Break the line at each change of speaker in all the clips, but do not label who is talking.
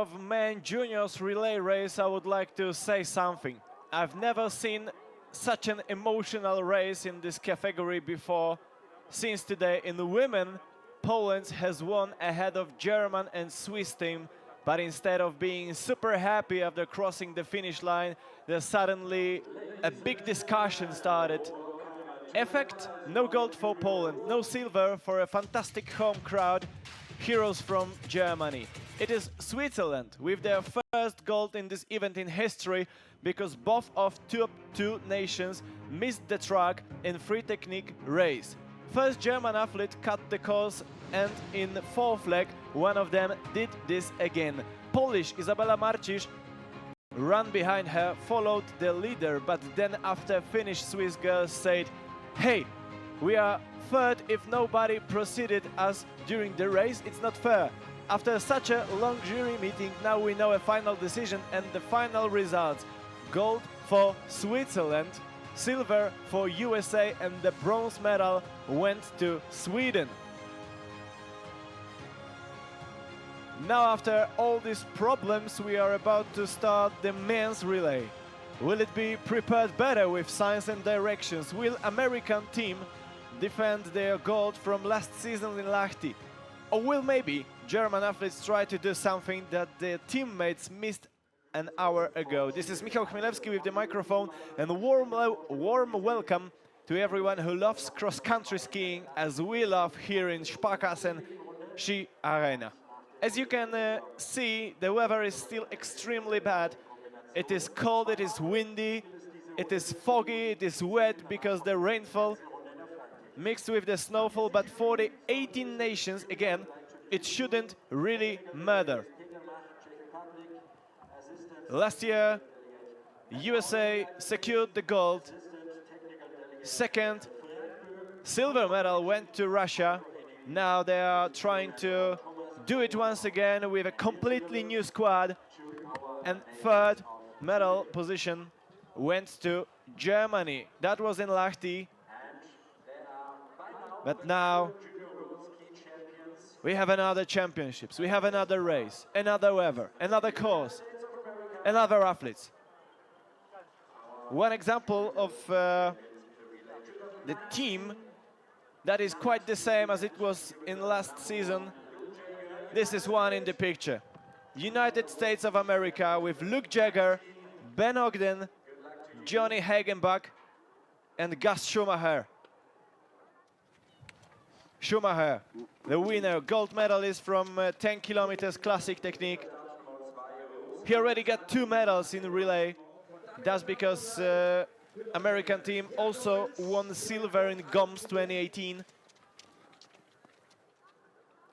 of men juniors relay race, I would like to say something. I've never seen such an emotional race in this category before. Since today in the women, Poland has won ahead of German and Swiss team, but instead of being super happy after crossing the finish line, there's suddenly a big discussion started. Effect, no gold for Poland, no silver for a fantastic home crowd, heroes from Germany. It is Switzerland with their first gold in this event in history because both of two nations missed the track in free technique race. First German athlete cut the course and in fourth leg one of them did this again. Polish Izabela Marcisz ran behind her, followed the leader, but then after finish Swiss girls said, "Hey, we are third if nobody proceeded us during the race, it's not fair." After such a long jury meeting, now we know a final decision and the final results. Gold for Switzerland, silver for USA, and the bronze medal went to Sweden. Now after all these problems, we are about to start the men's relay. Will it be prepared better with science and directions? Will American team defend their gold from last season in Lahti? Or will maybe German athletes try to do something that their teammates missed an hour ago? This is Michał Chmielewski with the microphone, and a warm welcome to everyone who loves cross-country skiing as we love here in Sparkassen Ski Arena. As you can see, the weather is still extremely bad. It is cold, it is windy, it is foggy, it is wet because the rainfall mixed with the snowfall, but for the 18 nations, again, it shouldn't really matter. Last year, USA secured the gold. Second silver medal went to Russia. Now they are trying to do it once again with a completely new squad. And third medal position went to Germany. That was in Lahti. But now we have another championships, we have another race, another weather, another course, another athletes. One example of the team that is quite the same as it was in last season. This is one in the picture. United States of America with Luke Jagger, Ben Ogden, Johnny Hagenbach, and Gus Schumacher. Schumacher, the winner, gold medalist from 10 kilometers classic technique. He already got 2 medals in relay. That's because American team also won silver in GOMS 2018.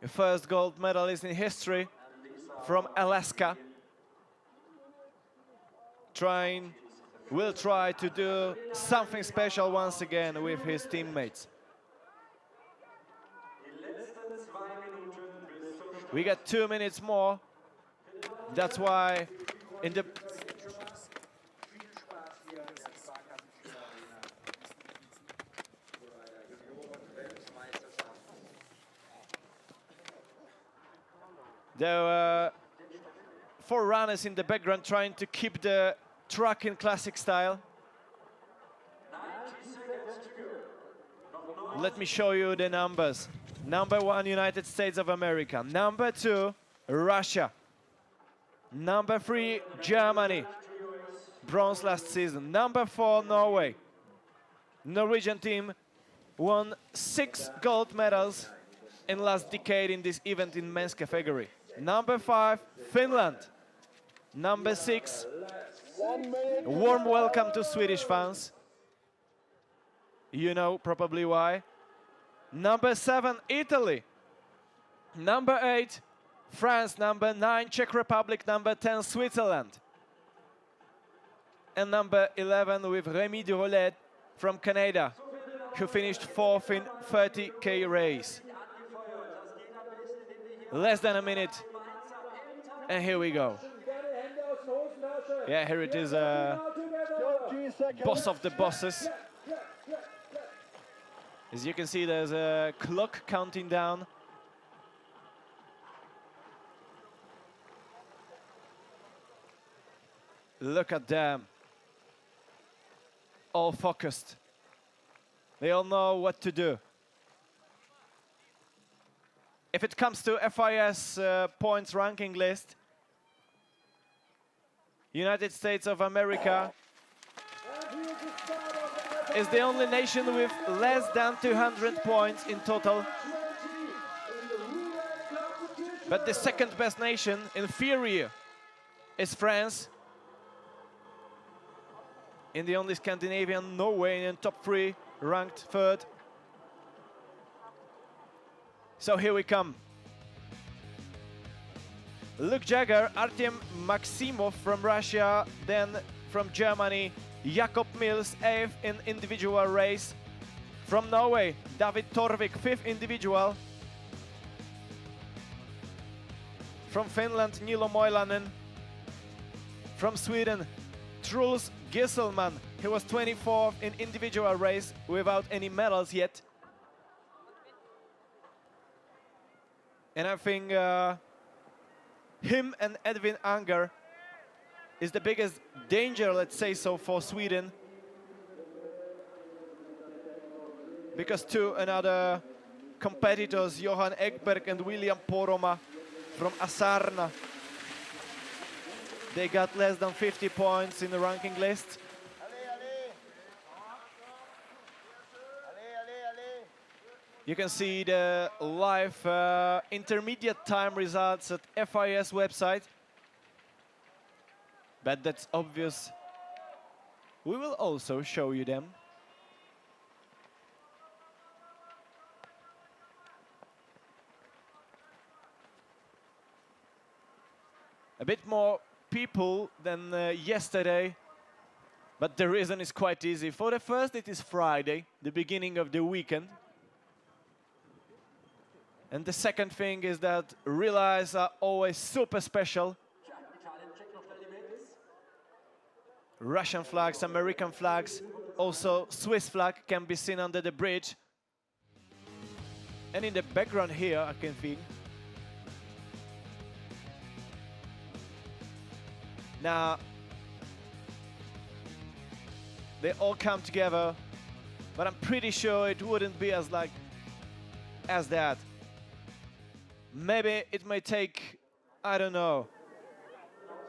The first gold medalist in history from Alaska. Will try to do something special once again with his teammates. We got 2 minutes more. That's why in the there were 4 runners in the background trying to keep the track in classic style. Let me show you the numbers. Number 1, United States of America. Number 2, Russia. Number 3, Germany. Bronze last season. Number 4, Norway. Norwegian team won 6 gold medals in last decade in this event in men's category. Number 5, Finland. Number 6, a warm welcome to Swedish fans. You know probably why. Number 7, Italy. Number 8, France. Number 9, Czech Republic. Number 10, Switzerland. And number 11 with Rémi Durolet from Canada, who finished 4th in 30K race. Less than a minute. And here we go. Yeah, here it is, boss of the bosses. As you can see, there's a clock counting down. Look at them. All focused. They all know what to do. If it comes to FIS points ranking list, United States of America is the only nation with less than 200 points in total. But the second best nation, inferior, is France. In the only Scandinavian, Norway in top 3, ranked 3rd. So here we come. Luke Jagger, Artem Maximov from Russia, then from Germany, Jakob Mills, 8th in individual race. From Norway, David Torvik, 5th individual. From Finland, Nilo Moilanen. From Sweden, Truls Gisselman. He was 24th in individual race without any medals yet. And I think him and Edvin Anger is the biggest danger, let's say so, for Sweden. Because two another competitors, Johan Ekberg and William Poroma from Asarna, they got less than 50 points in the ranking list. You can see the live intermediate time results at FIS website. But that's obvious. We will also show you them. A bit more people than yesterday, but the reason is quite easy. For the first, it is Friday, the beginning of the weekend. And the second thing is that relays are always super special. Russian flags, American flags, also Swiss flag can be seen under the bridge. And in the background here, I can think. Now, they all come together, but I'm pretty sure it wouldn't be as that. Maybe it may take, I don't know,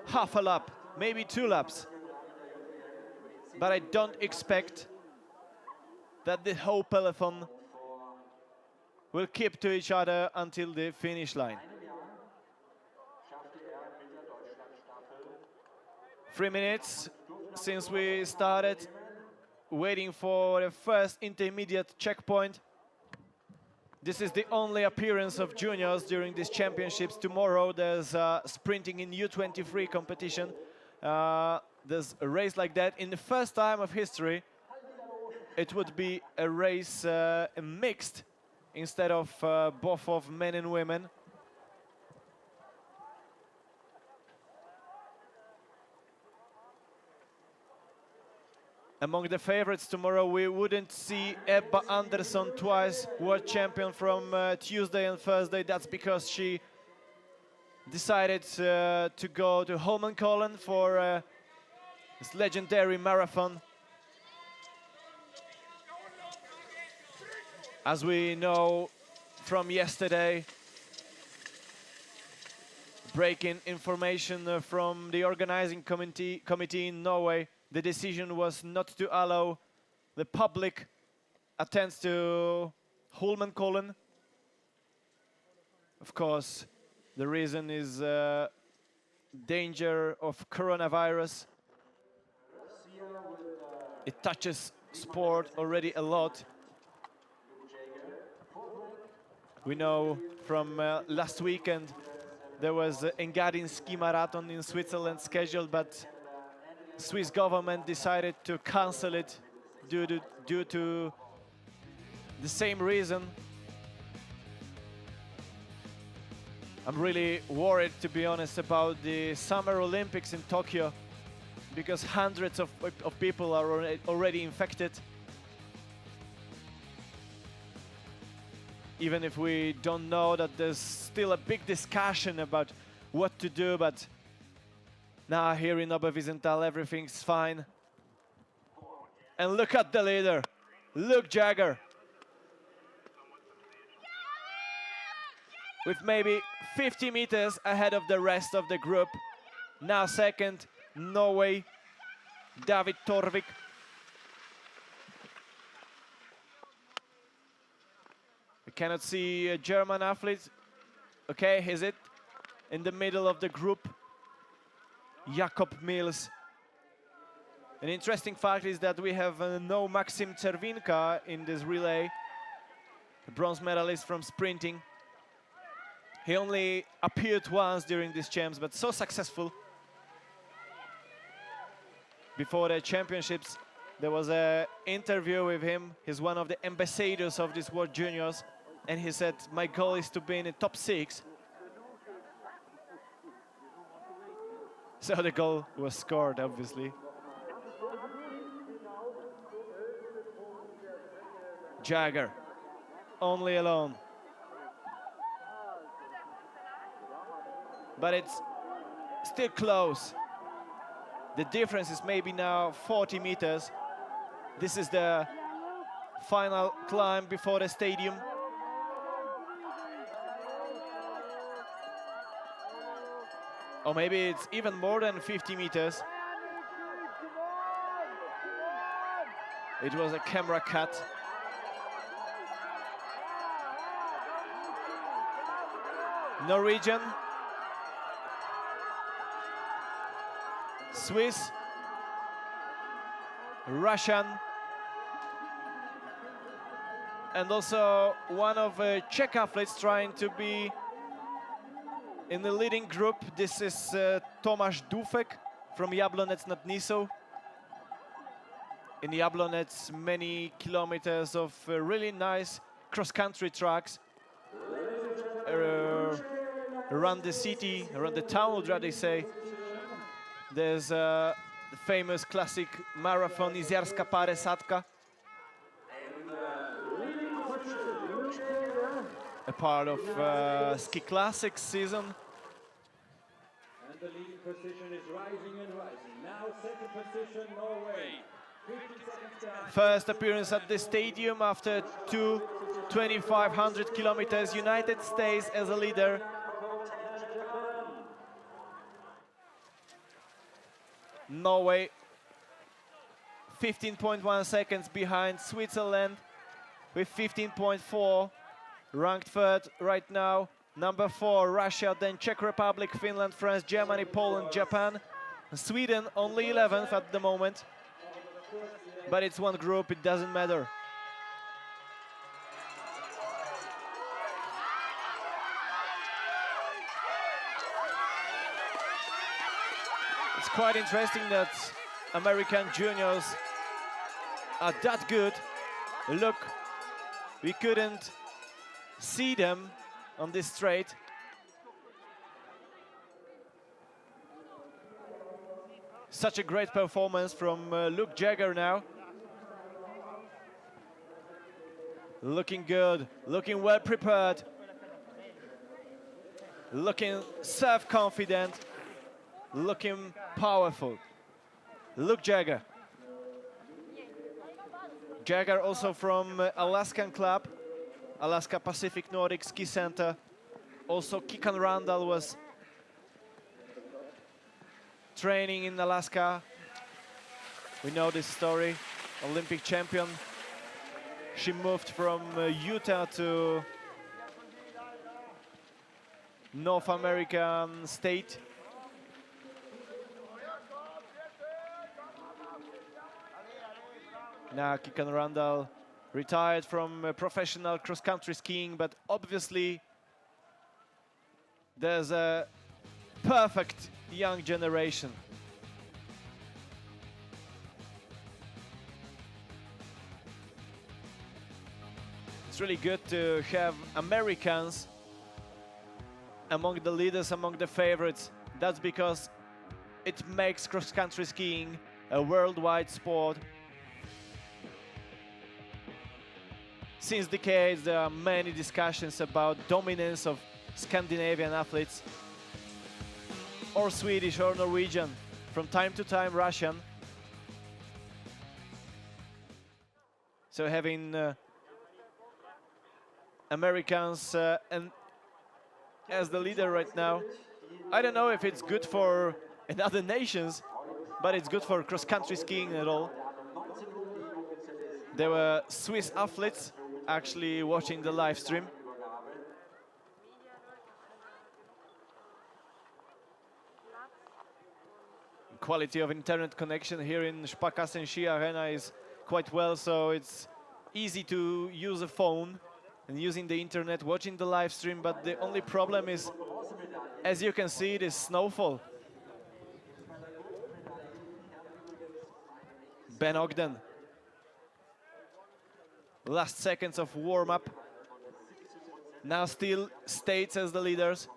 half a lap, maybe 2 laps. But I don't expect that the whole peloton will keep to each other until the finish line. 3 minutes since we started, waiting for the first intermediate checkpoint. This is the only appearance of juniors during these championships. Tomorrow there's sprinting in U23 competition. There's a race like that. In the first time of history, it would be a race mixed instead of both of men and women. Among the favorites tomorrow, we wouldn't see Ebba Andersson twice, world champion from Tuesday and Thursday. That's because she decided to go to Holmenkollen for this legendary marathon. As we know from yesterday, breaking information from the organizing committee in Norway, the decision was not to allow the public attend to Holmenkollen. Of course, the reason is danger of coronavirus. It touches sport already a lot. We know from last weekend there was Engadin ski marathon in Switzerland scheduled, but Swiss government decided to cancel it due to the same reason. I'm really worried, to be honest, about the Summer Olympics in Tokyo, because hundreds of people are already infected. Even if we don't know that there's still a big discussion about what to do, but Now here in Oberwiesenthal, everything's fine. And look at the leader, Luke JWSC. With maybe 50 meters ahead of the rest of the group. Now second, Norway, David Torvik. We cannot see a German athlete. Okay, here's it. In the middle of the group, Jakob Mills. An interesting fact is that we have no Maxim Czerwinka in this relay, the bronze medalist from sprinting. He only appeared once during these champs, but so successful. Before the championships, there was an interview with him. He's one of the ambassadors of this World Juniors. And he said, my goal is to be in the top 6. So the goal was scored, obviously. JWSC, only alone. But it's still close. The difference is maybe now 40 meters. This is the final climb before the stadium. Or maybe it's even more than 50 meters. It was a camera cut. Norwegian, Swiss, Russian, and also one of Czech athletes trying to be in the leading group. This is Tomáš Dufek from Jablonec nad Nisou. In Jablonec, many kilometers of really nice cross-country tracks around the city, around the town, would rather say. There's the famous classic marathon Izjarska Padesatka, a part of Ski Classics season.
And the leading position is rising and rising. Now second position, Norway. 50 seconds down.
First appearance at the stadium after 2,500 kilometers. United States as a leader. Norway 15.1 seconds behind Switzerland with 15.4, ranked third right now. Number 4, Russia, then Czech Republic, Finland, France, Germany, Poland, Japan. Sweden only 11th at the moment. But it's one group, it doesn't matter. It's quite interesting that American juniors are that good. Look, we couldn't see them on this straight. Such a great performance from Luke JWSC now. Looking good, looking well prepared, looking self-confident, looking powerful. Luke JWSC. JWSC also from Alaskan club, Alaska Pacific Nordic Ski Center. Also Kikan Randall was training in Alaska. We know this story, Olympic champion. She moved from Utah to North American state. Now Kikan Randall retired from professional cross-country skiing, but obviously there's a perfect young generation. It's really good to have Americans among the leaders, among the favorites. That's because it makes cross-country skiing a worldwide sport. Since decades, there are many discussions about dominance of Scandinavian athletes. or Swedish or Norwegian, from time to time Russian. So having Americans and as the leader right now, I don't know if it's good for in other nations, but it's good for cross-country skiing at all. There were Swiss athletes actually watching the live stream. Quality of internet connection here in Sparkassen Ski Arena is quite well, so it's easy to use a phone and using the internet, watching the live stream, but the only problem is, as you can see, it is snowfall. Ben Ogden. Last seconds of warm-up. Now still States as the leaders.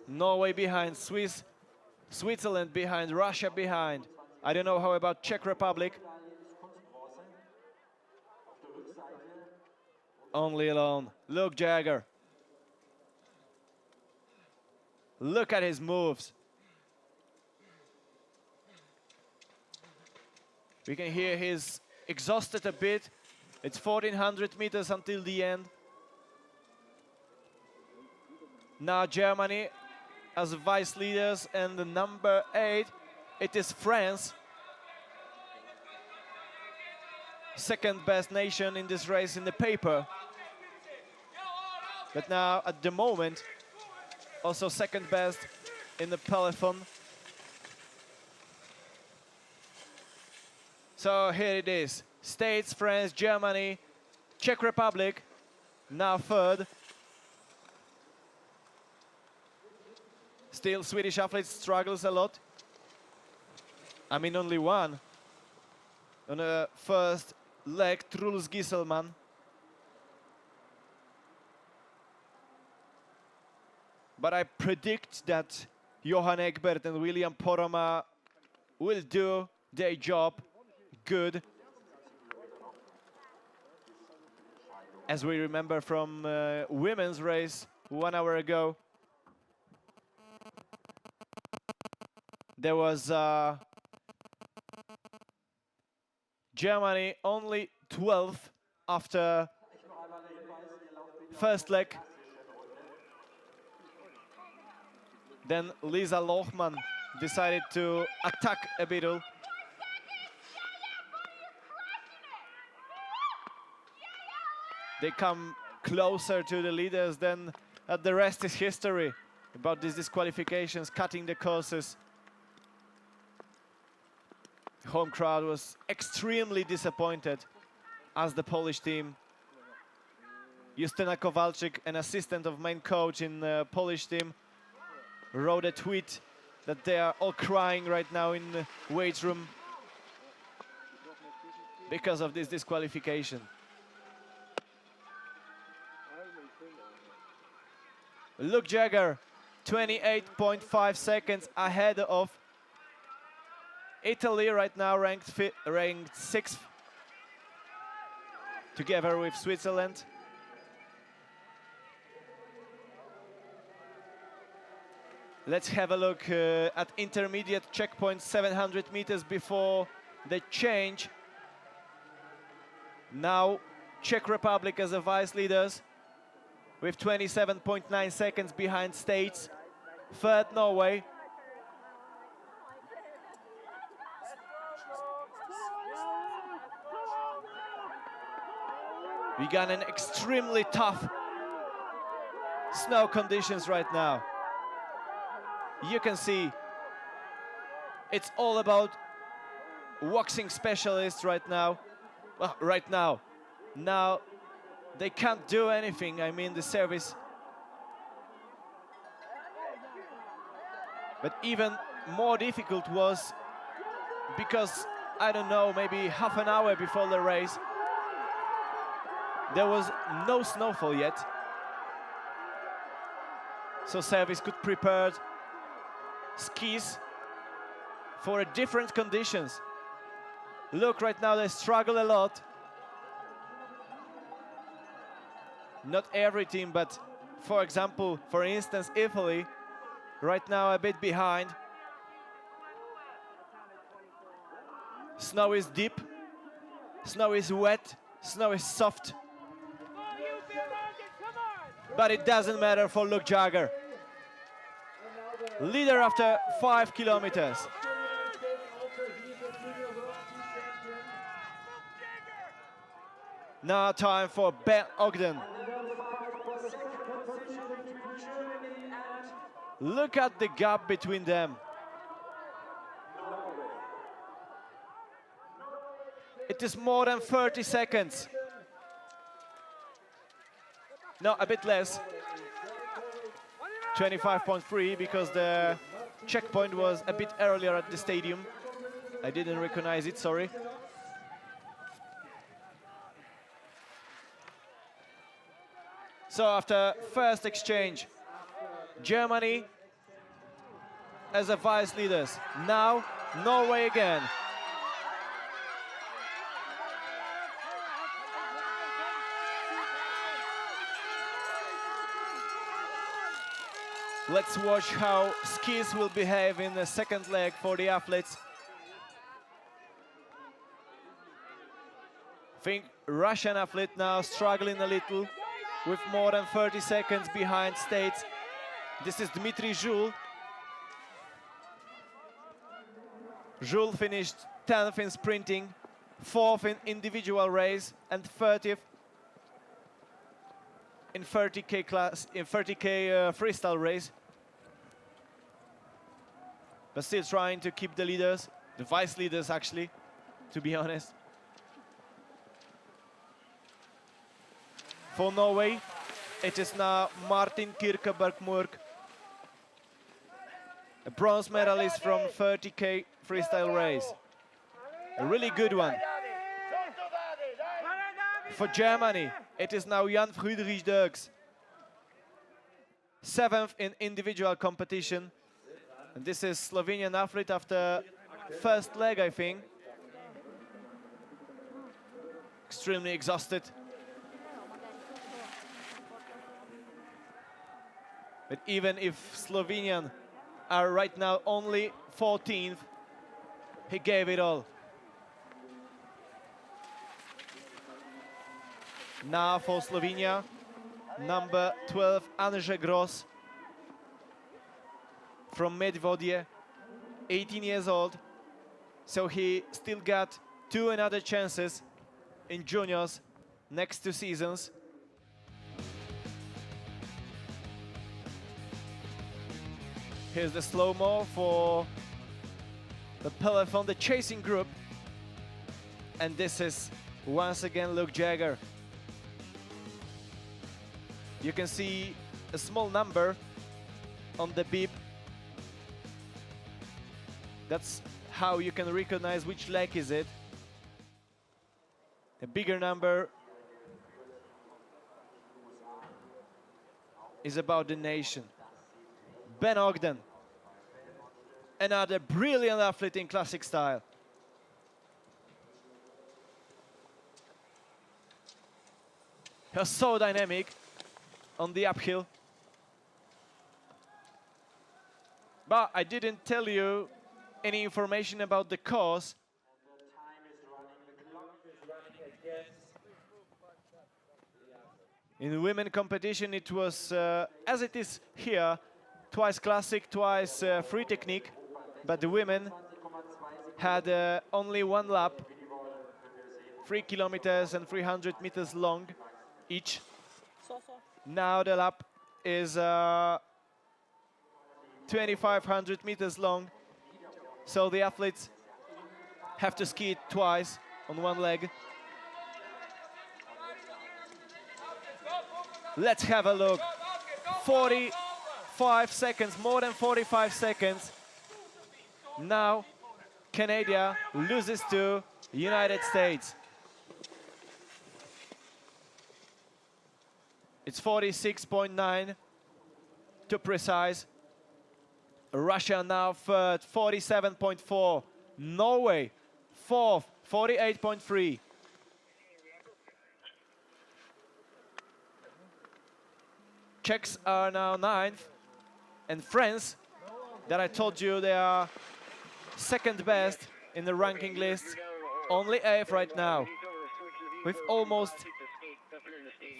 Norway behind, Switzerland behind, Russia behind. I don't know how about Czech Republic. Only alone. Look, Jagger. Look at his moves. We can hear he's exhausted a bit. It's 1400 meters until the end. Now Germany as vice leaders, and the number 8, it is France. Second best nation in this race in the paper. But now at the moment, also second best in the peloton. So here it is. States, France, Germany, Czech Republic, now third. Still Swedish athletes struggles a lot. I mean only one. On the first leg, Truls Gisselman. But I predict that Johan Egbert and William Poromaa will do their job good. As we remember from women's race 1 hour ago, there was Germany only 12th after first leg. Then Lisa Lohmann decided to attack a bit. They come closer to the leaders, then the rest is history about these disqualifications, cutting the courses. Home crowd was extremely disappointed as the Polish team. Justyna Kowalczyk, an assistant of main coach in the Polish team, wrote a tweet that they are all crying right now in the weight room because of this disqualification. Luke Jagger, 28.5 seconds ahead of Italy right now, ranked 6th, together with Switzerland. Let's have a look at intermediate checkpoint, 700 meters before the change. Now Czech Republic as the vice leaders with 27.9 seconds behind States. Third, Norway. We got an extremely tough snow conditions right now. You can see it's all about waxing specialists right now. Well, right now. Now they can't do anything. I mean, the service. But even more difficult was because, I don't know, maybe half an hour before the race, there was no snowfall yet. So service could prepare skis for different conditions. Look, right now they struggle a lot. Not every team, but for example, for instance, Italy, right now a bit behind. Snow is deep, snow is wet, snow is soft. But it doesn't matter for Luke Jagger. Leader after 5 kilometers. Now time for Ben Ogden. Look at the gap between them. It is more than 30 seconds. No, a bit less. 25.3 because the checkpoint was a bit earlier at the stadium. I didn't recognize it, sorry. So after first exchange, Germany as a vice leaders. Now Norway again. Let's watch how skis will behave in the second leg for the athletes. I think Russian athlete now struggling a little with more than 30 seconds behind States. This is Dmitry Zhul. Zhul finished 10th in sprinting, 4th in individual race, and 30th in 30K class, in 30K freestyle race. But still trying to keep the leaders, the vice leaders actually, to be honest. For Norway, it is now Martin Kirkeberg-Murk, a bronze medalist from 30K freestyle race. A really good one. For Germany, it is now Jan Friedrich Dirks, 7th in individual competition. And this is Slovenian athlete after first leg, I think. Extremely exhausted. But even if Slovenian are right now only 14th, he gave it all. Now for Slovenia, number 12, Anže Gros from Medvodje, 18 years old. So he still got 2 another chances in juniors next 2 seasons. Here's the slow-mo for the peloton, the chasing group. And this is once again Luke Jagger. You can see a small number on the bib. That's how you can recognize which leg is it. A bigger number is about the nation. Ben Ogden, another brilliant athlete in classic style. He's so dynamic on the uphill. But I didn't tell you any information about the course. In the women competition, it was, as it is here, twice classic, twice free technique, but the women had only 1 lap, 3 kilometers and 300 meters long each. Now the lap is 2,500 meters long, so the athletes have to ski it twice on 1 leg. Let's have a look. 45 seconds, more than 45 seconds. Now Canada loses to United States. It's 46.9 to precise. Russia now third, 47.4. Norway fourth, 48.3. Czechs are now 9th, and France that I told you they are second best in the ranking list, only 8th right now, with almost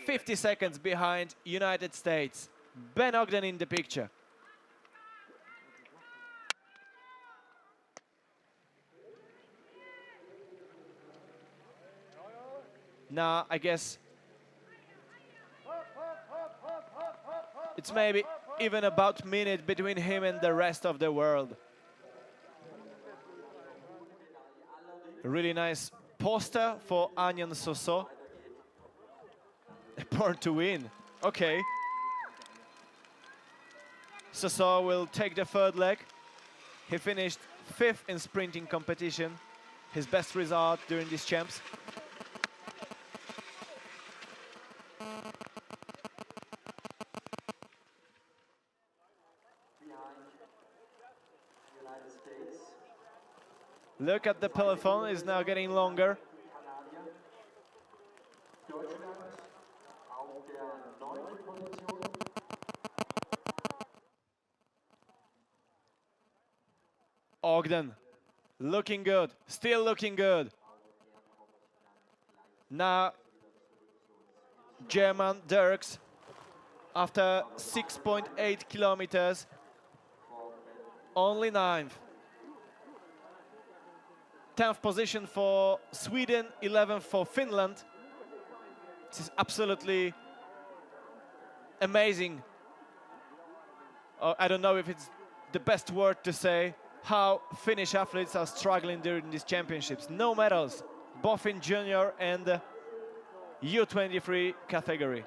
50 seconds behind United States. Ben Ogden in the picture. Now, I guess it's maybe even about a minute between him and the rest of the world. A really nice poster for Anyan Soso. Born to win. Okay. Soso will take the third leg. He finished 5th in sprinting competition. His best result during these champs. Look at the peloton, is now getting longer. Ogden, looking good, still looking good. Now, German Dirks, after 6.8 kilometers, only 9th. 10th position for Sweden, 11th for Finland. This is absolutely amazing. I don't know if it's the best word to say how Finnish athletes are struggling during these championships. No medals, both in junior and U23 category.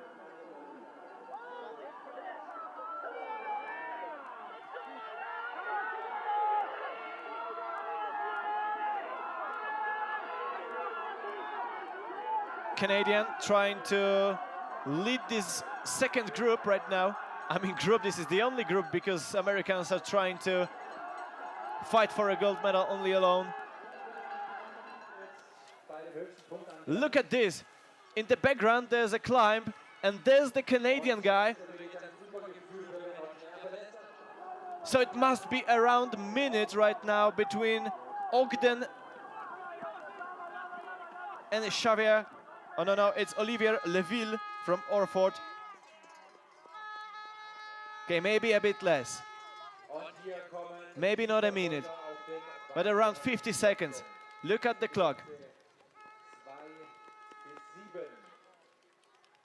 Canadian trying to lead this second group right now. I mean group, this is the only group because Americans are trying to fight for a gold medal only alone. Look at this. In the background there's a climb and there's the Canadian guy. So it must be around a minute right now between Ogden and Xavier. Oh, no, it's Olivier Leville from Orford. Okay, maybe a bit less. Maybe not a minute, but around 50 seconds. Look at the clock.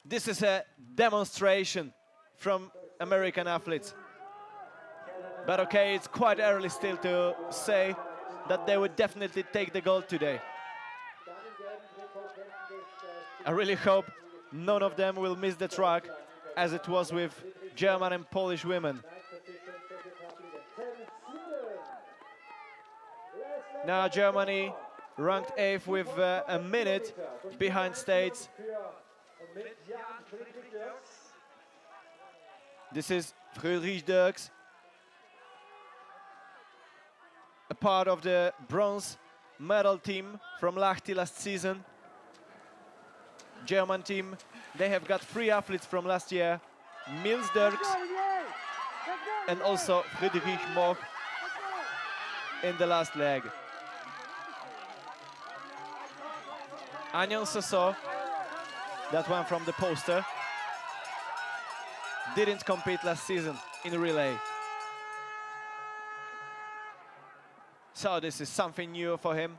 This is a demonstration from American athletes. But okay, it's quite early still to say that they would definitely take the gold today. I really hope none of them will miss the track, as it was with German and Polish women. Now Germany ranked 8th with a minute behind States. This is Friedrich Dirks, a part of the bronze medal team from Lahti last season. German team, they have got 3 athletes from last year, Nils Dirks and also Friedrich Moch in the last leg. Anyan Soso, that one from the poster, didn't compete last season in relay. So this is something new for him.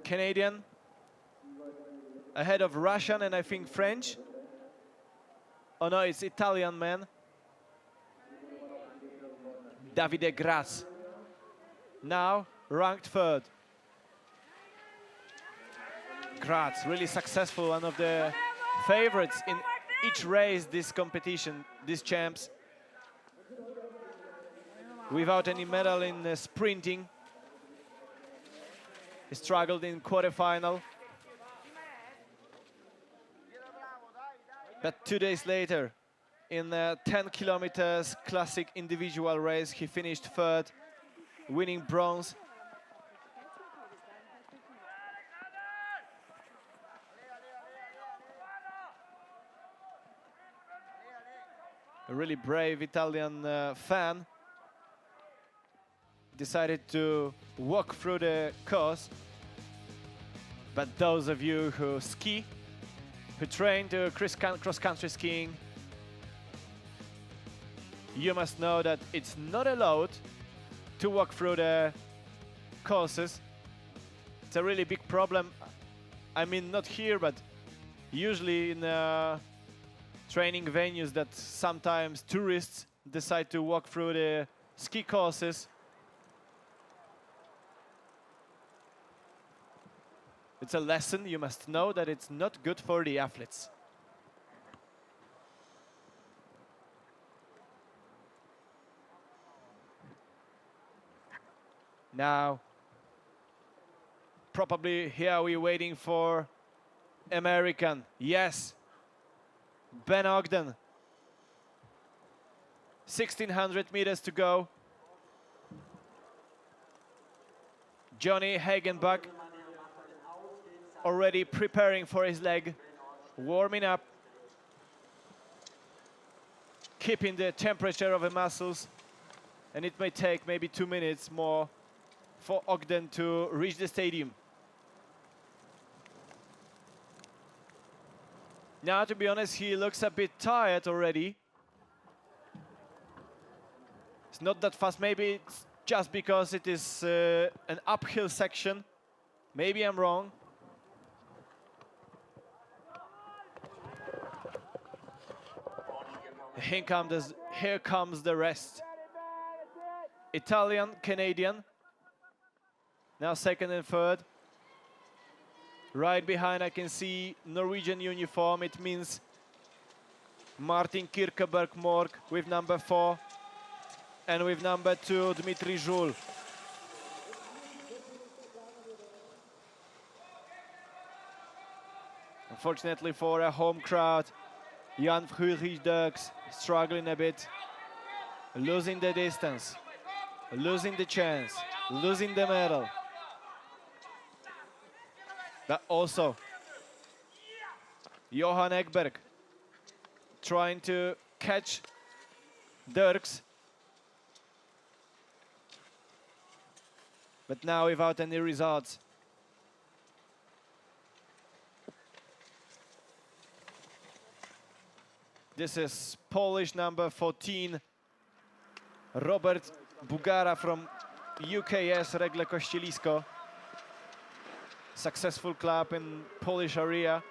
Canadian ahead of Russian and I think French. Oh no, it's Italian man. Davide Graz. Now ranked 3rd. Graz, really successful, one of the favorites in each race this competition, these champs. Without any medal in sprinting. He struggled in quarterfinal. But 2 days later, in a 10 kilometers classic individual race, he finished 3rd, winning bronze. a really brave Italian fan, decided to walk through the course. But those of you who ski, who train to cross-country skiing, you must know that it's not allowed to walk through the courses. It's a really big problem. I mean, not here, but usually in training venues that sometimes tourists decide to walk through the ski courses. It's a lesson. You must know that it's not good for the athletes. Now, probably here we're waiting for American. Yes, Ben Ogden. 1,600 meters to go. Johnny Hagenbach already preparing for his leg, warming up, keeping the temperature of the muscles, and it may take maybe 2 minutes more for Ogden to reach the stadium. Now, to be honest, he looks a bit tired already. It's not that fast. Maybe it's just because it is an uphill section. Maybe I'm wrong. Here comes the rest. Italian, Canadian. Now second and third. Right behind I can see Norwegian uniform. It means Martin Kirkeberg-Mork with number 4. And with number 2, Dmitry Zhul. Unfortunately for a home crowd, Jan Friedrich struggling a bit, losing the distance, losing the chance, losing the medal. But also, Johan Ekberg trying to catch Dirks, but now without any results. This is Polish number 14, Robert Bugara from UKS Regle Kościelisko. Successful club in Polish area.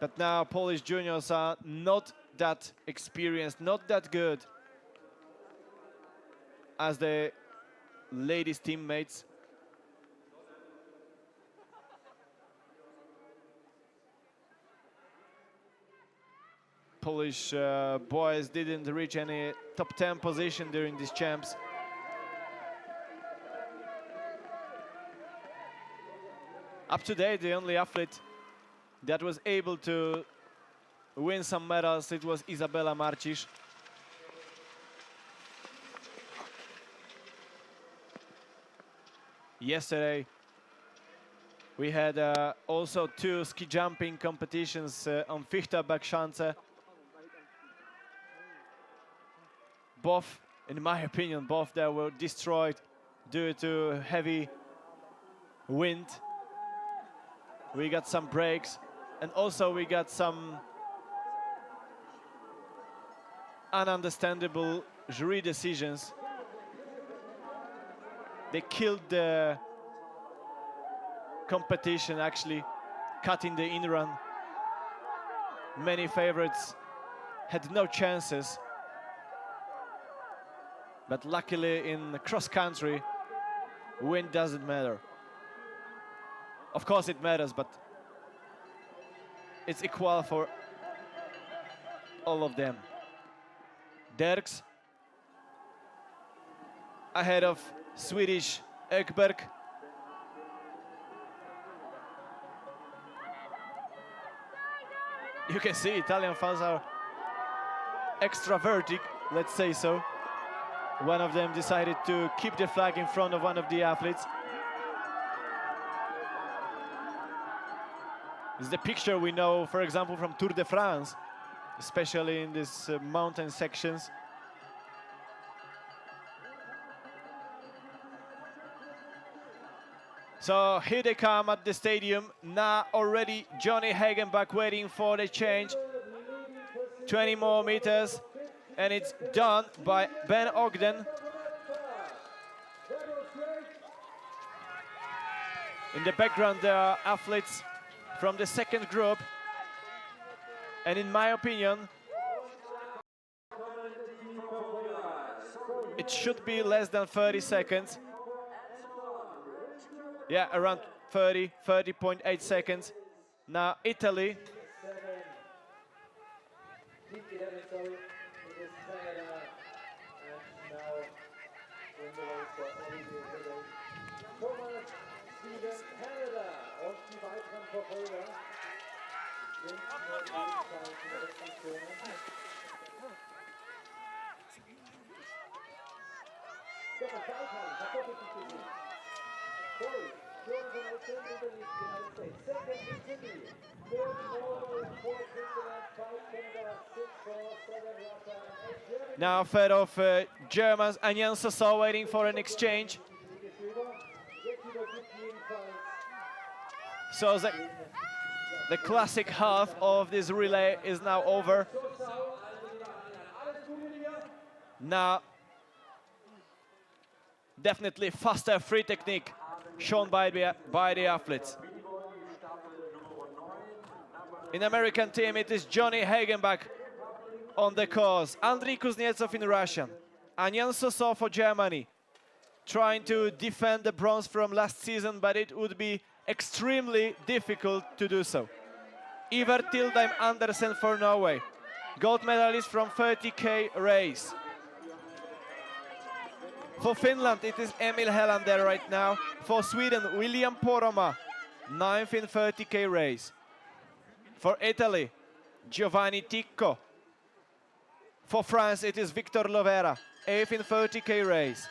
But now Polish juniors are not that experienced, not that good as the ladies' teammates. Polish boys didn't reach any top 10 position during these champs. Up to date, the only athlete that was able to win some medals, it was Izabela Marcisz. Yesterday, we had also 2 ski jumping competitions on Fichtelbergschanze. Both, in my opinion, both they were destroyed due to heavy wind. We got some breaks, and also we got some ununderstandable jury decisions. They killed the competition, actually, cutting the in-run. Many favorites had no chances. But luckily in cross-country, wind doesn't matter. Of course it matters, but it's equal for all of them. Dirks ahead of Swedish Ekberg. You can see Italian fans are extravertic, let's say so. One of them decided to keep the flag in front of one of the athletes. It's the picture we know, for example, from Tour de France, especially in these mountain sections. So here they come at the stadium. Now already Johnny Hagenbach waiting for the change. 20 more meters, and it's done by Ben Ogden. In the background, there are athletes from the second group. And in my opinion, it should be less than 30 seconds. Yeah, around 30.8 seconds. Now Italy. Now third of Germans, Anjan Sosa waiting for an exchange. So the classic half of this relay is now over. Now, definitely faster free technique shown by the athletes. In American team, it is Johnny Hagenbach on the course. Andriy Kuznetsov in Russian. Anjan Sosa for Germany, trying to defend the bronze from last season, but it would be extremely difficult to do so. Ivar Tildheim Andersen for Norway, gold medalist from 30K race. For Finland, it is Emil Helander right now. For Sweden, William Poromaa, 9th in 30K race. For Italy, Giovanni Ticco. For France, it is Victor Lovera, 8th in 30K race.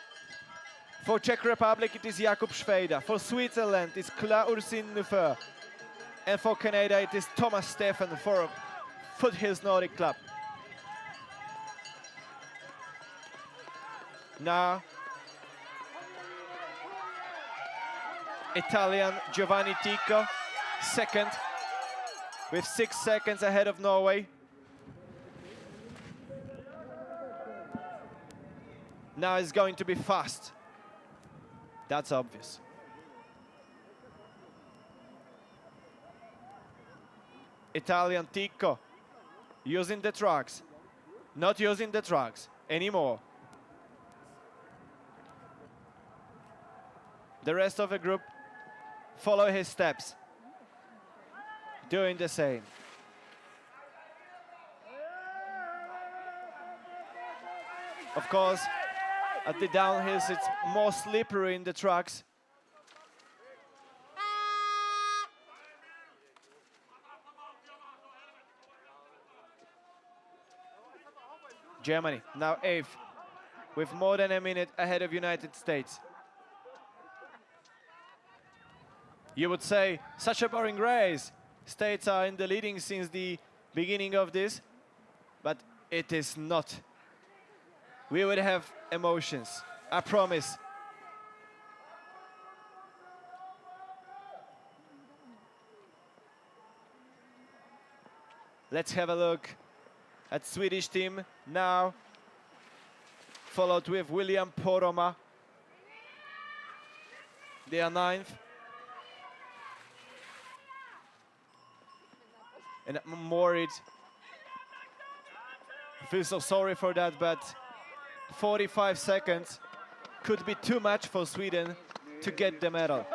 For Czech Republic, it is Jakub Schweda. For Switzerland, it's Claus-Ursin Neuffer. And for Canada, it is Thomas Stephen for Foothills Nordic Club. Now, Italian Giovanni Ticco, second, with 6 seconds ahead of Norway. Now it's going to be fast. That's obvious. Italian Ticco using the trucks, not using the trucks anymore. The rest of the group follow his steps, doing the same. Of course, at the downhills, it's more slippery in the trucks. Germany, now 8th, with more than a minute ahead of United States. You would say, such a boring race. States are in the leading since the beginning of this, but it is not. We would have emotions, I promise. Let's have a look at Swedish team now, followed with William Poromaa. They are 9th. And I'm worried. I feel so sorry for that, but 45 seconds could be too much for Sweden to get the medal.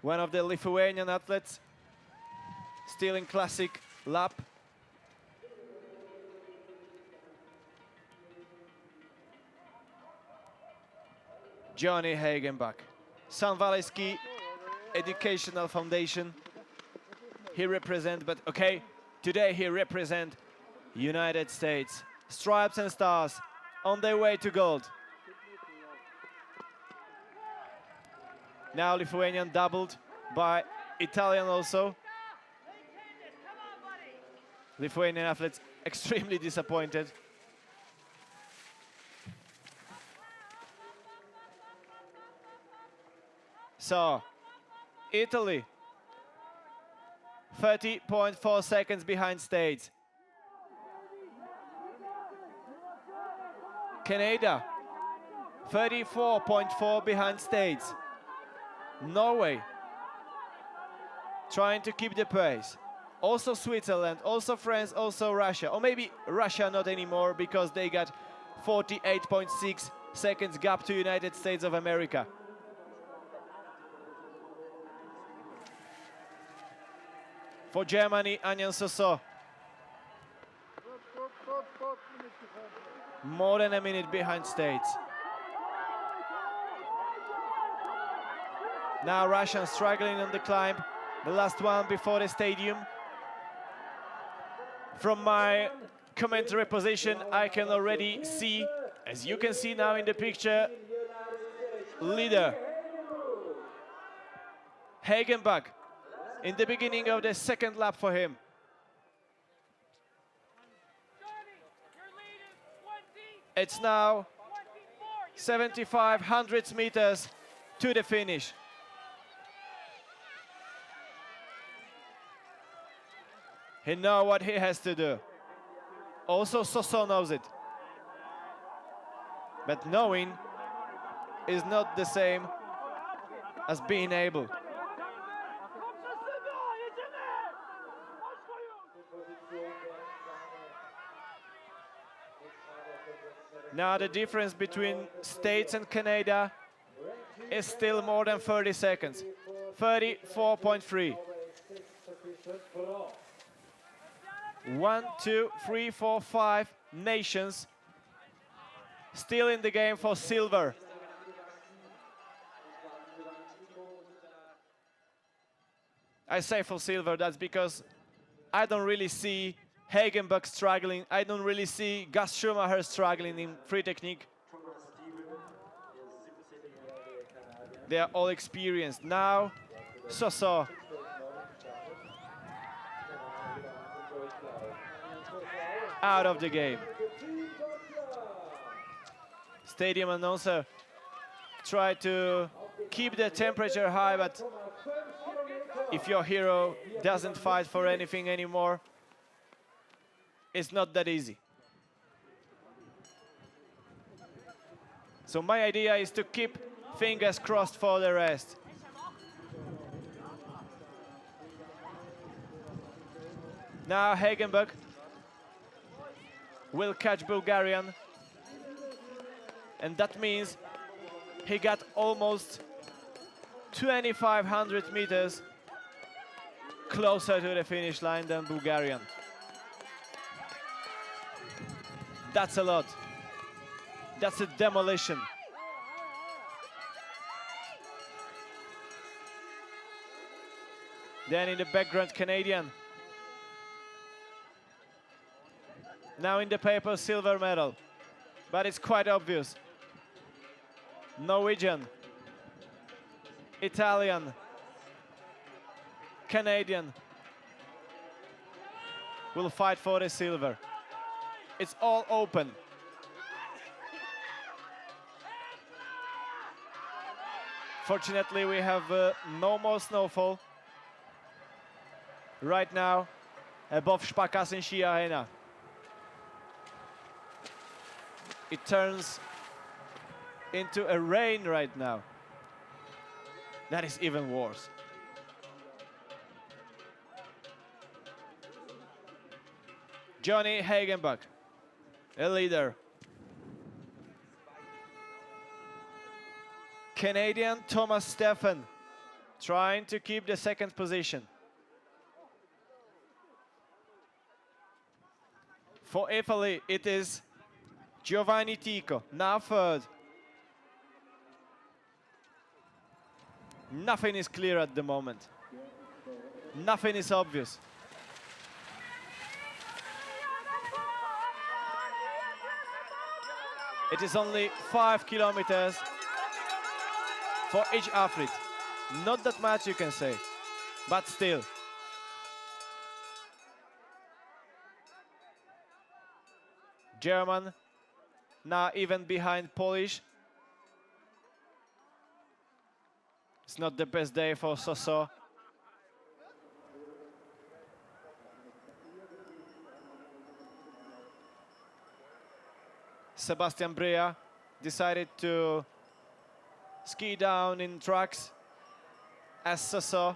One of the Lithuanian athletes still in classic lap. Johnny Hagenbach, Sun Valley Ski Educational Foundation. He represent, but okay, today he represent United States. Stripes and stars on their way to gold. Now Lithuanian doubled by Italian also. Lithuanian athletes extremely disappointed. So, Italy, 30.4 seconds behind States. Canada, 34.4 behind States. Norway, trying to keep the pace. Also Switzerland, also France, also Russia. Or maybe Russia not anymore because they got 48.6 seconds gap to United States of America. For Germany, Anjan Soso. More than a minute behind States. Now Russians struggling on the climb. The last one before the stadium. From my commentary position, I can already see, as you can see now in the picture, leader Hagenbach in the beginning of the second lap for him. It's now 75 hundredths meters to the finish. He knows what he has to do. Also Soso knows it. But knowing is not the same as being able. Now the difference between States and Canada is still more than 30 seconds. 34.3. 1, 2, 3, 4, 5 nations still in the game for silver. I say for silver, that's because I don't really see Hagenbach struggling. I don't really see Gus Schumacher struggling in free technique. They are all experienced. Now, Soso. Out of the game. Stadium announcer tried to keep the temperature high, but if your hero doesn't fight for anything anymore, it's not that easy. So my idea is to keep fingers crossed for the rest. Now Hagenbach will catch Bulgarian, and that means he got almost 2,500 meters closer to the finish line than Bulgarian. That's a lot. That's a demolition. Then in the background, Canadian. Now in the paper, silver medal. But it's quite obvious. Norwegian, Italian, Canadian will fight for the silver. It's all open. Fortunately, we have no more snowfall right now above Sparkassen Ski Arena. It turns into a rain right now. That is even worse. Johnny Hagenbach, a leader. Canadian Thomas Stephan trying to keep the second position. For Italy, it is Giovanni Tico, now third. Nothing is clear at the moment. Nothing is obvious. It is only 5 kilometers for each athlete. Not that much, you can say, but still. German, now even behind Polish. It's not the best day for Soso. Sebastian Brea decided to ski down in tracks as Soso.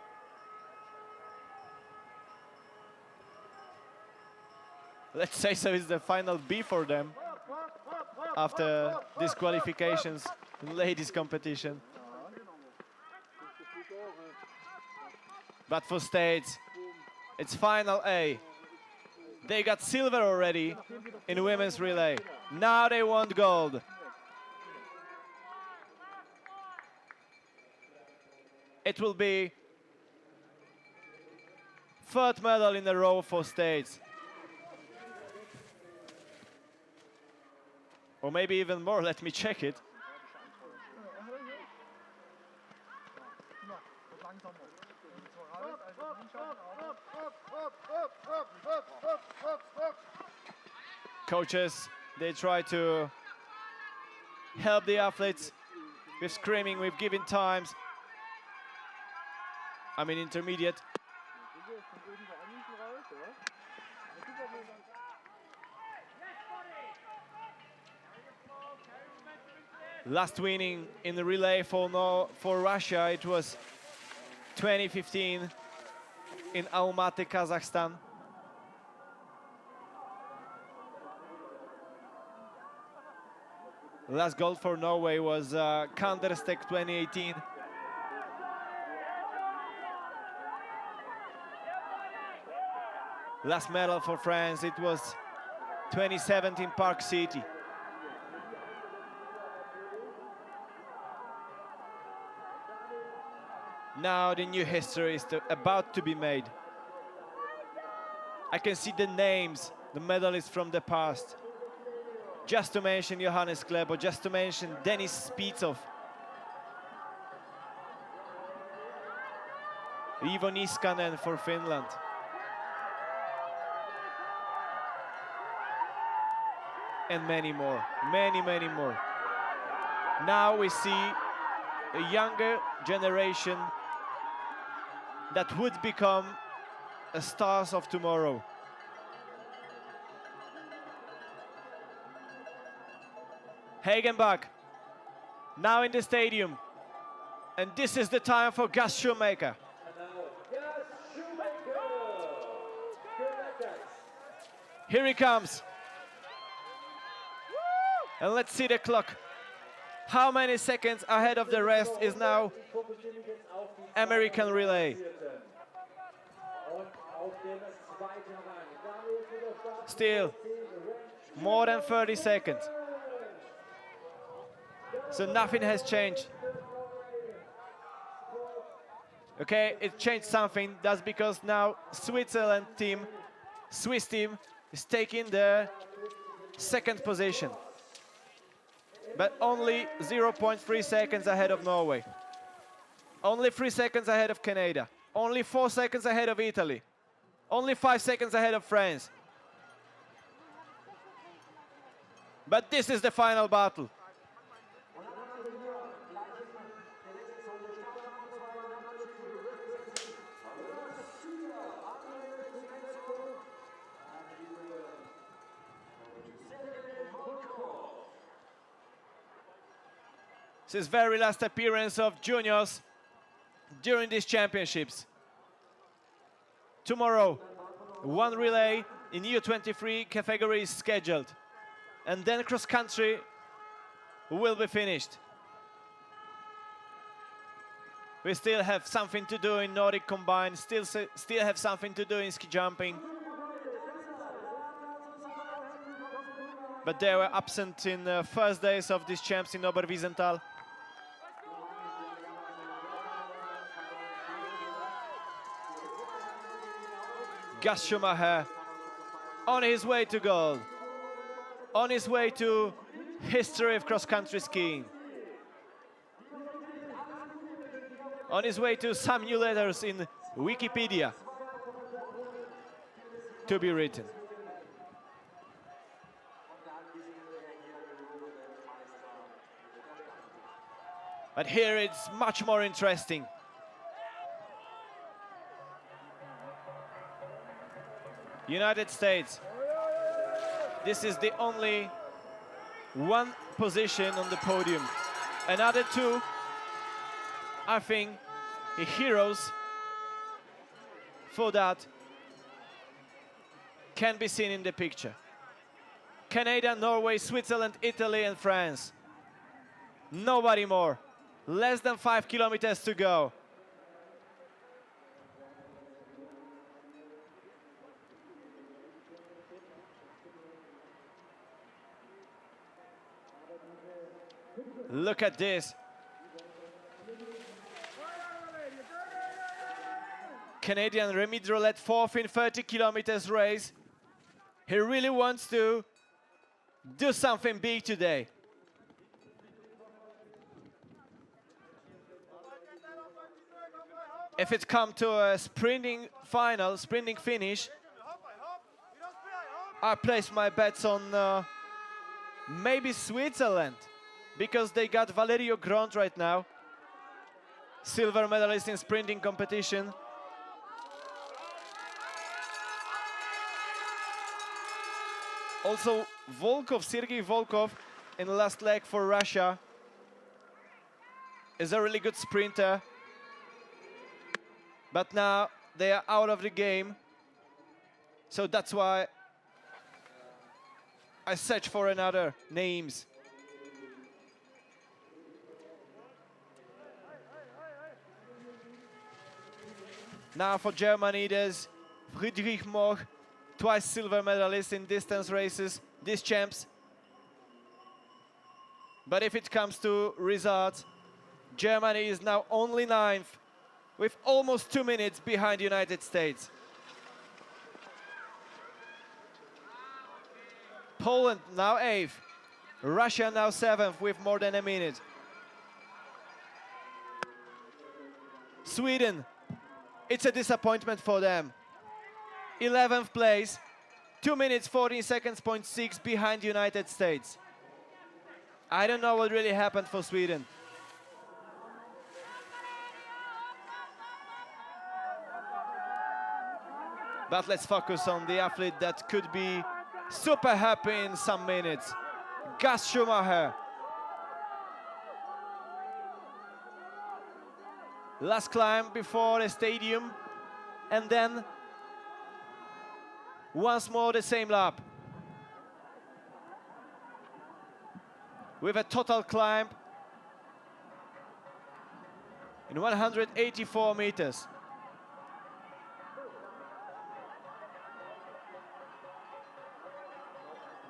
Let's say so, it's the final B for them after disqualifications in ladies competition. But for States, it's final A. They got silver already in women's relay. Now they want gold. It will be third medal in a row for States. Or maybe even more, let me check it. Coaches, they try to help the athletes with screaming, with giving times. I mean intermediate. Last winning in the relay for Russia, it was 2015 in Almaty, Kazakhstan. Last gold for Norway was Kandersteg 2018. Last medal for France, it was 2017 Park City. Now the new history is about to be made. I can see the names, the medalists from the past. Just to mention Johannes Klebo, just to mention Denis Spitsov, Ivo Niskanen for Finland. And many more, many more. Now we see a younger generation that would become the stars of tomorrow. Hagenbach, now in the stadium. And this is the time for Gus Shoemaker. Here he comes. And let's see the clock. How many seconds ahead of the rest is now American relay? Still, more than 30 seconds. So nothing has changed. Okay, it changed something. That's because now Switzerland team, Swiss team, is taking the second position. But only 0.3 seconds ahead of Norway. Only 3 seconds ahead of Canada. Only 4 seconds ahead of Italy. Only 5 seconds ahead of France. But this is the final battle. This is very last appearance of juniors during these championships. Tomorrow, one relay in U23 category is scheduled. And then cross country will be finished. We still have something to do in Nordic combined, still have something to do in ski jumping. But they were absent in the first days of these champs in Oberwiesenthal. Gus Schumacher on his way to gold, on his way to history of cross-country skiing. on his way to some new letters in Wikipedia to be written. But here it's much more interesting. United States. This is the only one position on the podium. Another two, I think, heroes for that can be seen in the picture. Canada, Norway, Switzerland, Italy, and France. Nobody more. Less than 5 kilometers to go. Look at this. Canadian Remy Drolet, fourth in 30 kilometers race. He really wants to do something big today. If it comes to a sprinting final, sprinting finish, I place my bets on maybe Switzerland, because they got Valerio Gront right now, silver medalist in sprinting competition. Also, Volkov, Sergei Volkov, in the last leg for Russia, is a really good sprinter. But now they are out of the game. So that's why I search for another names. Now for Germany, there's Friedrich Moch, twice silver medalist in distance races, these champs. But if it comes to results, Germany is now only 9th, with almost 2 minutes behind the United States. Poland now 8th, Russia now 7th with more than a minute. Sweden, it's a disappointment for them. 11th place, 2 minutes 14 seconds, 0.6 behind the United States. I don't know what really happened for Sweden. But let's focus on the athlete that could be super happy in some minutes. Gus Schumacher. Last climb before the stadium, and then once more the same lap. With a total climb in 184 meters.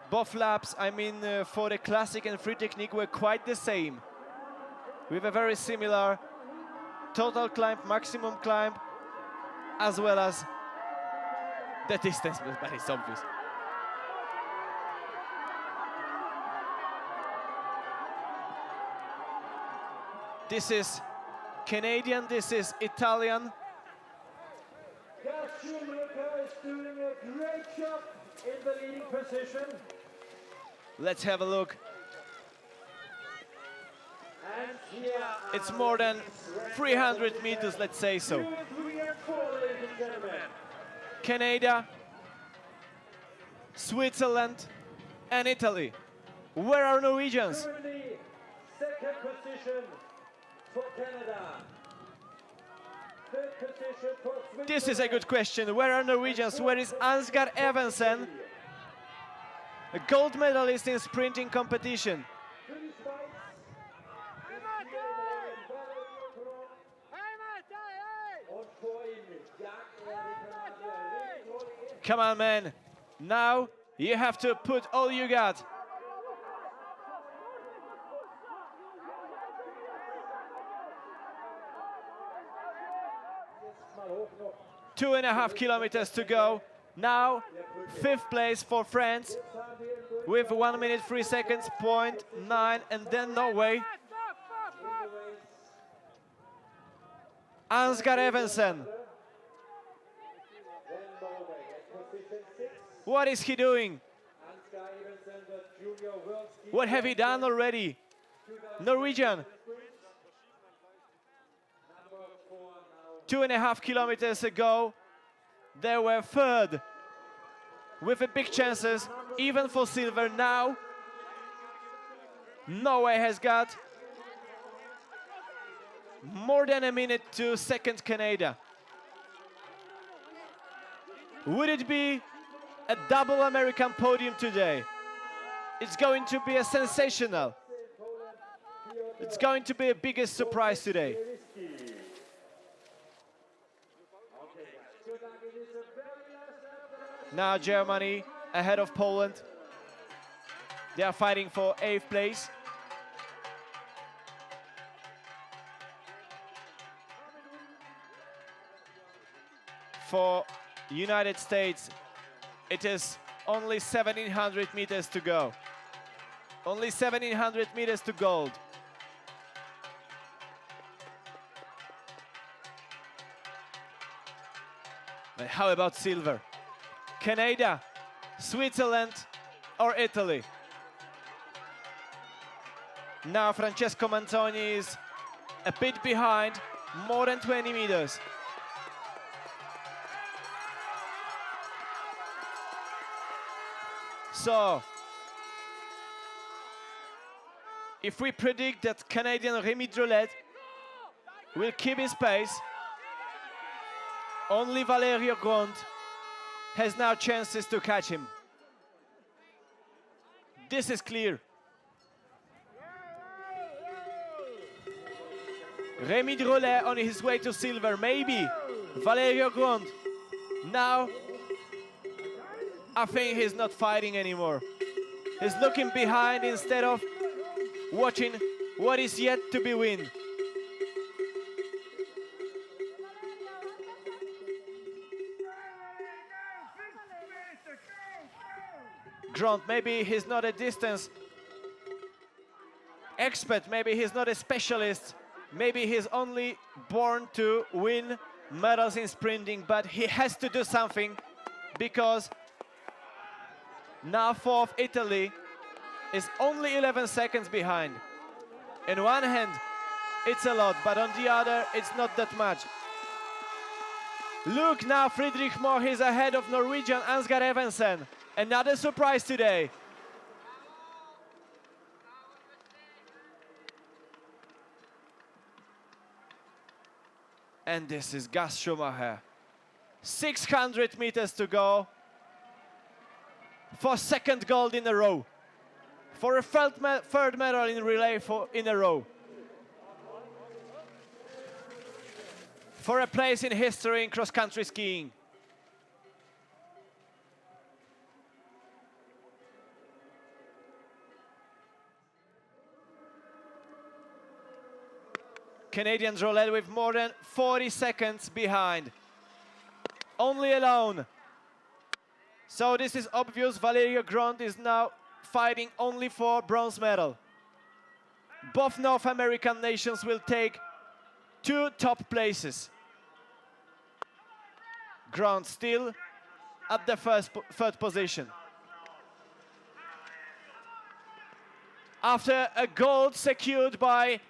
Both laps, I mean, for the classic and free technique were quite the same. With a very similar total climb, maximum climb, as well as the distance, but it's obvious. This is Canadian, this is Italian.
Gus Schumacher is doing a great job in the leading position.
Let's have a look.
And here
It's more than 300 meters, let's say so.
2, 3, and 4, ladies and gentlemen.
Canada, Switzerland, and Italy. Where are Norwegians?
Germany, second position for Canada. Third position for Switzerland.
This is a good question. Where are Norwegians? Where is Ansgar Evensen, a gold medalist in sprinting competition? Come on, man. Now you have to put all you got. Two and a half kilometers to go. Now, 5th place for France with 1 minute 3 seconds, 0.9, and then Norway. Ansgar Evensen.
Then Norway at position 6.
What is he doing?
Ansgar Evensen, the junior world ski
What have he done already? Norwegian,
number 4 now.
2.5 kilometers ago, they were third with a big chances, even for silver. Now, Norway has got more than a minute to second Canada. Would it be a double American podium today? It's going to be a sensational. It's going to be a biggest surprise today. Now Germany ahead of Poland. They are fighting for 8th place. For United States, it is only 1700 meters to go. Only 1700 meters to gold. But how about silver? Canada, Switzerland, or Italy? Now Francesco Mantoni is a bit behind, more than 20 meters. So, if we predict that Canadian Rémi Drolet will keep his pace, only Valerio Grond has now chances to catch him. This is clear. Rémi Drolet on his way to silver, maybe Valerio Grond. Now, I think he's not fighting anymore. He's looking behind instead of watching what is yet to be won. Grond, maybe he's not a distance expert, maybe he's not a specialist, maybe he's only born to win medals in sprinting, but he has to do something because now fourth Italy is only 11 seconds behind. In one hand, it's a lot, but on the other, it's not that much. Look now, Friedrich Mohr is ahead of Norwegian Ansgar Evensen. Another surprise today. And this is Gus Schumacher. 600 meters to go for second gold in a row. For a third medal in relay in a row. For a place in history in cross-country skiing. Canadian Drolet with more than 40 seconds behind. Only alone. So this is obvious. Valerio Grond is now fighting only for bronze medal. Both North American nations will take 2 top places. Grond still at the third position. After a gold secured by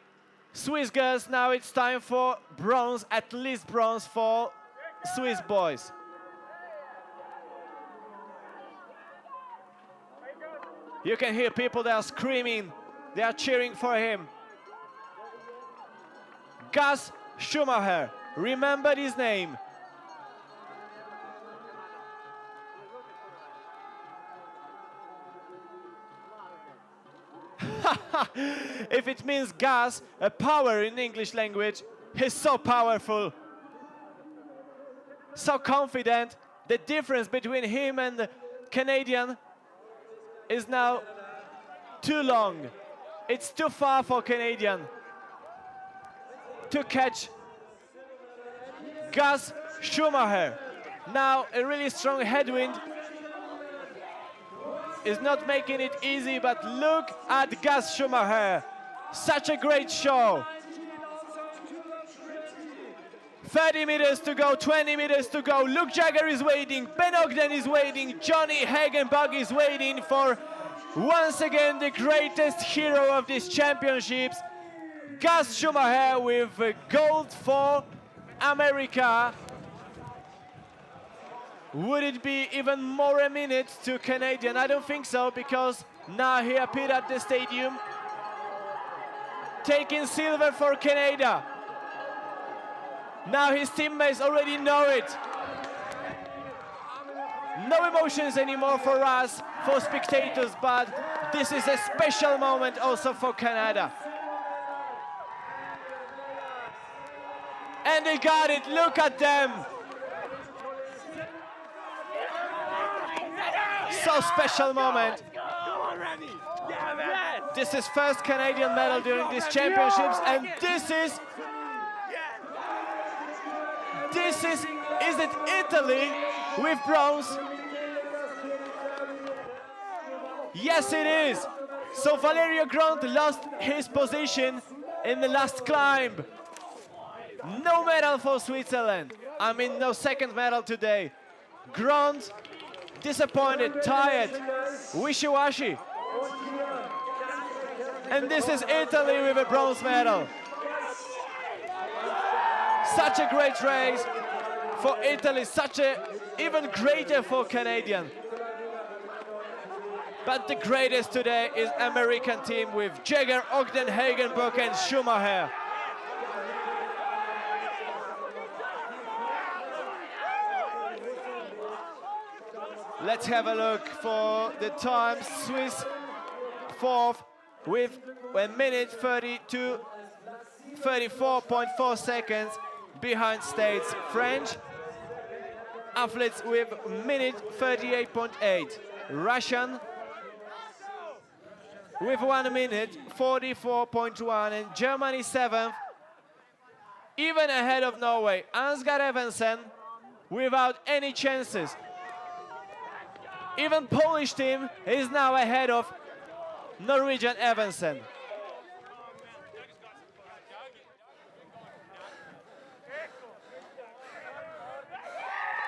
Swiss girls, now it's time for bronze, at least bronze for Swiss boys. You can hear people, they are screaming, they are cheering for him. Gus Schumacher, remember his name. If it means gas, a power in English language, he's so powerful, so confident. The difference between him and the Canadian is now too long. It's too far for Canadian to catch Gus Schumacher. Now a really strong headwind is not making it easy, but look at Gus Schumacher. Such a great show. 30 meters to go, 20 meters to go. Luke Jagger is waiting, Ben Ogden is waiting, Johnny Hagenbach is waiting for, once again, the greatest hero of these championships, Gus Schumacher with gold for America. Would it be even more a minute to Canadian? I don't think so, because now he appeared at the stadium, taking silver for Canada. Now his teammates already know it. No emotions anymore for us, for spectators, but this is a special moment also for Canada. And they got it, look at them. So special moment. This is first Canadian medal during these championships, and is it Italy with bronze? Yes, it is. So Valerio Grant lost his position in the last climb. No medal for Switzerland. I mean, no second medal today. Grant, disappointed, tired, wishy-washy. And this is Italy with a bronze medal. Such a great race for Italy, such a even greater for Canadian. But the greatest today is American team with Jagger, Ogden, Hagenbach and Schumacher. Let's have a look for the time. Swiss fourth with 1 minute 34.4 seconds behind States. French athletes with minute 38.8. Russian with 1 minute 44.1, and Germany 7th, even ahead of Norway. Ansgar Evensen without any chances. Even Polish team is now ahead of Norwegian Evensen.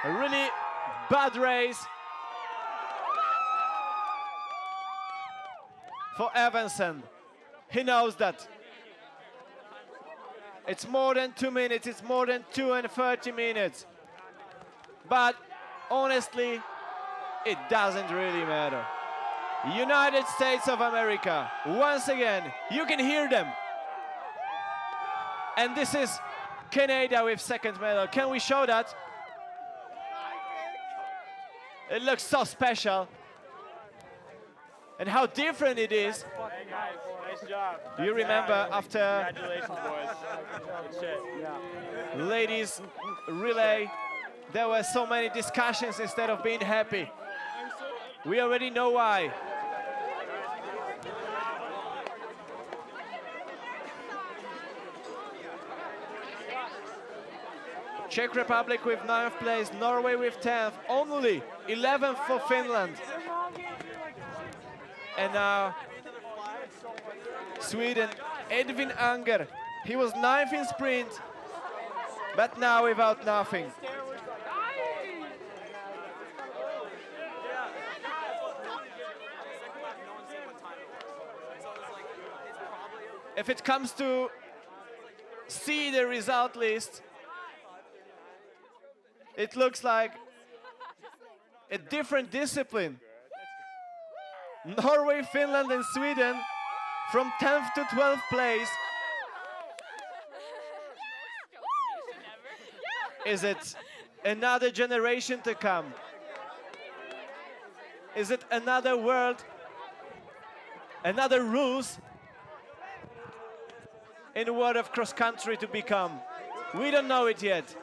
A really bad race for Evensen. He knows that. It's more than 2 minutes, it's more than 2 and 30 minutes. But honestly, it doesn't really matter. United States of America, once again, you can hear them. And this is Canada with second medal. Can we show that? It looks so special. And how different it is.
Hey guys, nice job.
Do you remember after
Congratulations, boys. Good shit. Yeah.
ladies relay, there were so many discussions instead of being happy. We already know why. Czech Republic with 9th place, Norway with 10th, only 11th for Finland. And now Sweden, Edvin Anger. He was 9th in sprint, but now without nothing. If it comes to see the result list, it looks like a different discipline. Norway, Finland and Sweden from 10th to 12th place. Is it another generation to come? Is it another world? Another rules in the world of cross-country to become? We don't know it yet.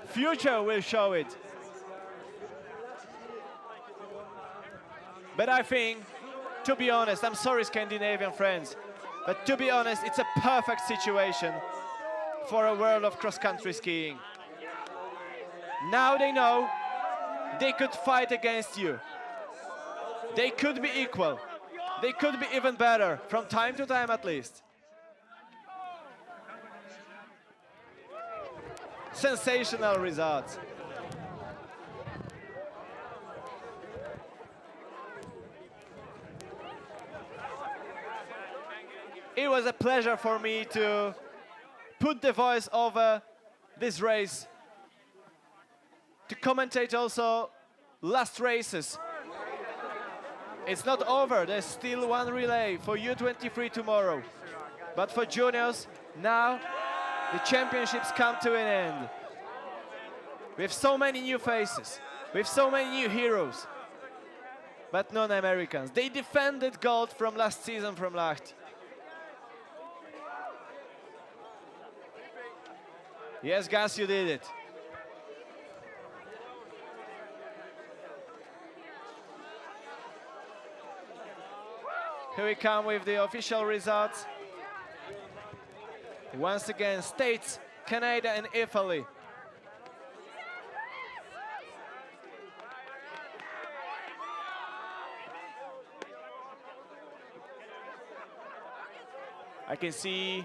Future will show it. But I think, to be honest, I'm sorry Scandinavian friends, but to be honest, it's a perfect situation for a world of cross-country skiing. Now they know they could fight against you. They could be equal. They could be even better, from time to time at least. sensational results. It was a pleasure for me to put the voice over this race, to commentate also last races. It's not over, there's still one relay for U23 tomorrow. But for juniors, now the championships come to an end. With so many new faces, with so many new heroes, but non-Americans. They defended gold from last season from Lahti. Yes, guys, you did it. Here we come with the official results. Once again, States, Canada and Italy. I can see